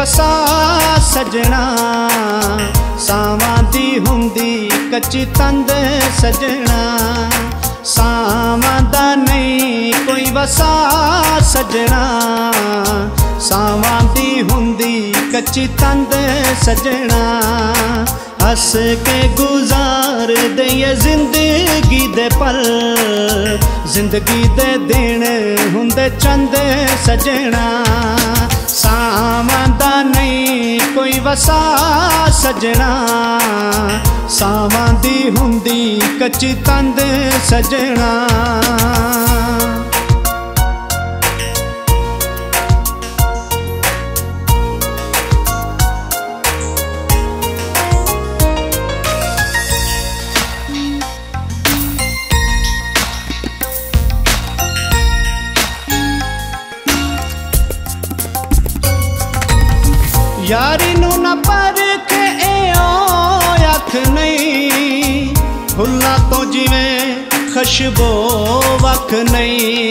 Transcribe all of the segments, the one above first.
वसा सजना, सावां दी हुंदी कच्ची तंद सजना। सावां दा नहीं कोई वसा सजना, सावां दी हुंदी कच्ची तंद सजना। हस के गुजार दे जिंदगी दे पल, जिंदगी दे दिन हुंदे चंद सजना। सावां दा नहीं कोई वसा सजना, सावां दी हुंदी कच्ची तंद सजना। यारी नू न परख अख नहीं, फुल्लां तो जिवें खुशबो वख नहीं।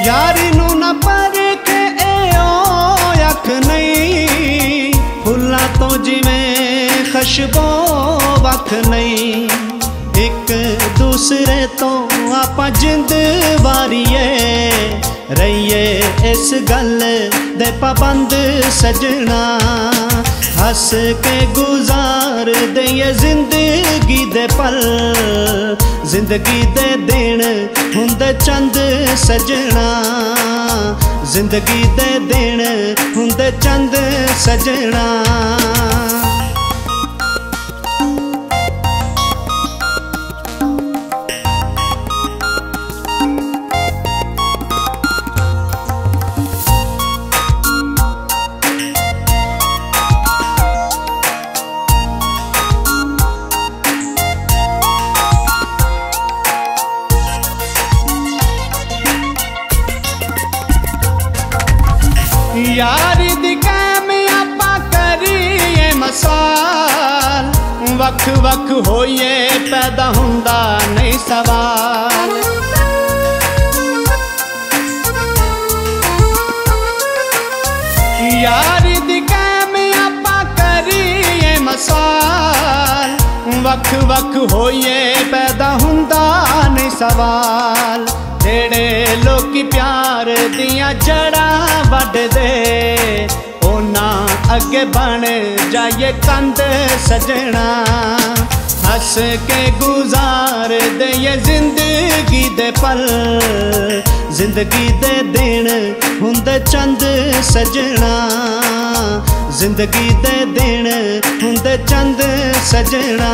यारी नू न परख अख नहीं, फुल्लां तो जिवें खुशबो वख नहीं। एक दूसरे तो आपां जिंद वारीए, रहिए इस गल दे पाबंद सजना। हस के गुजार दे जिंदगी दे पल, जिंदगी दे दिन हुंदे चंद सजना। जिंदगी दे दिन हुंदे चंद सजना। यारी दी कैम आपां करिए मसाल, वख वख होइए पैदा हुंदा नहीं सवाल। यारी दी कैम आपां करिए मसाल, वख वख होइए पैदा हुंदा नहीं सवाल। जेड़े लोकी प्यार दियां जड़ा वड दे, ओना अगे बन जाइए कंद सजना। हस के गुजार दे जिंदगी दे पल, जिंदगी दे दिन हुंदे चंद सजना। जिंदगी दे दिन हुंदे चंद सजना।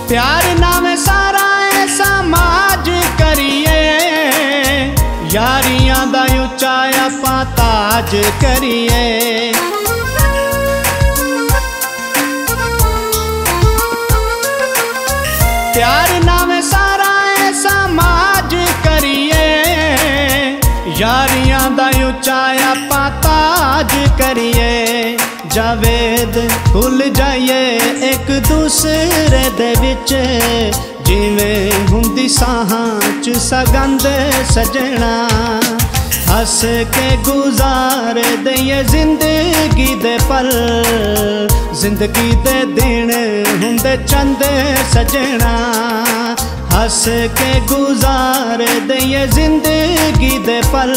प्यार नाम सारा समाज करिए, यारियां दा उच्चा आपां ताज करिए। प्यार नाम सारा समाज करिए, यारियां दा उच्चा आपां ताज करिए। जावेद भुल जाइए एक दूसरे दे विच, जिवें हुंदी साहां च सगंध सजना। हस के गुजार दे जिंदगी दे पल, जिंदगी दे दिन हुंदे चंद सजना। हस के गुजार दे जिंदगी दे पल,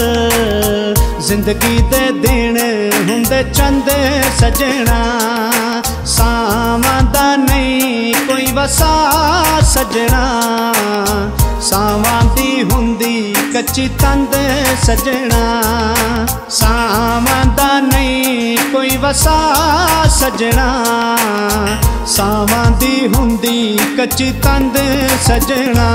जिंदगी दे दिन हुंदे चंद सजना। सावां दा नहीं कोई वसा सजना, सावां दी हुंदी कच्ची तंद सजना। सावां दा नहीं कोई वसा सजना, सावां दी हुंदी कच्ची तंद सजना।